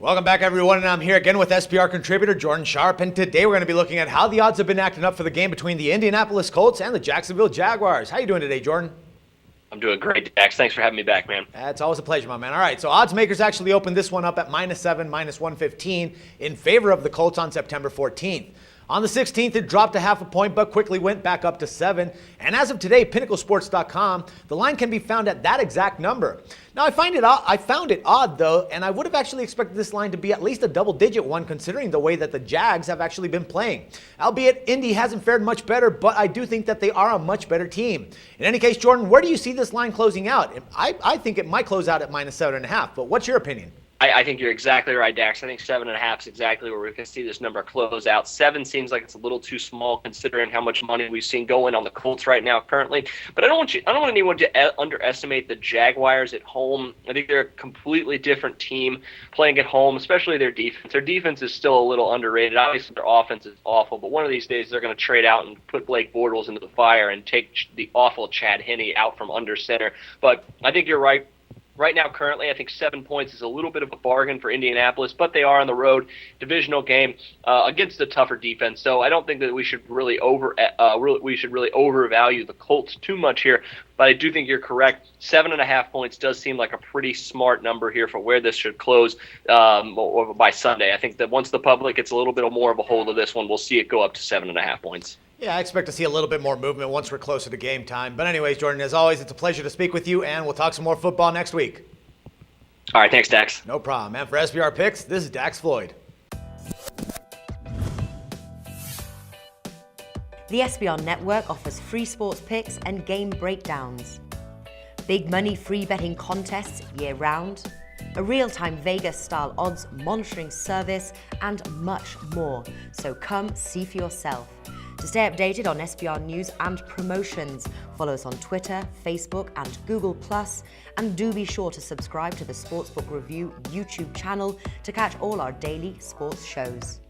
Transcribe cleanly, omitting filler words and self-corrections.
Welcome back, everyone, and I'm here again with SBR contributor Jordan Sharp, and today we're going to be looking at how the odds have been acting up for the game between the Indianapolis Colts and the Jacksonville Jaguars. How you doing today, Jordan? I'm doing great, Dax. Thanks for having me back, man. It's always a pleasure, my man. All right, so odds makers actually opened this one up at -7, -115 in favor of the Colts on September 14th. On the 16th, it dropped a half a point, but quickly went back up to 7. And as of today, PinnacleSports.com, the line can be found at that exact number. Now, I found it odd, though, and I would have actually expected this line to be at least a double-digit one, considering the way that the Jags have actually been playing. Albeit, Indy hasn't fared much better, but I do think that they are a much better team. In any case, Jordan, where do you see this line closing out? I think it might close out at -7.5, but what's your opinion? I think you're exactly right, Dax. I think 7.5 is exactly where we can see this number close out. 7 seems like it's a little too small considering how much money we've seen going on the Colts right now currently. But I don't want anyone to underestimate the Jaguars at home. I think they're a completely different team playing at home, especially their defense. Their defense is still a little underrated. Obviously, their offense is awful, but one of these days they're going to trade out and put Blake Bortles into the fire and take the awful Chad Henne out from under center. But I think you're right. Right now, currently, I think 7 points is a little bit of a bargain for Indianapolis, but they are on the road, divisional game against a tougher defense. So I don't think that we should really overvalue the Colts too much here. But I do think you're correct. 7.5 points does seem like a pretty smart number here for where this should close by Sunday. I think that once the public gets a little bit more of a hold of this one, we'll see it go up to 7.5 points. Yeah, I expect to see a little bit more movement once we're closer to game time. But anyways, Jordan, as always, it's a pleasure to speak with you, and we'll talk some more football next week. All right, thanks, Dax. No problem. And for SBR Picks, this is Dax Floyd. The SBR Network offers free sports picks and game breakdowns. Big money free betting contests year-round. A real-time Vegas-style odds monitoring service, and much more. So come see for yourself. To stay updated on SBR news and promotions, follow us on Twitter, Facebook, and Google+, and do be sure to subscribe to the Sportsbook Review YouTube channel to catch all our daily sports shows.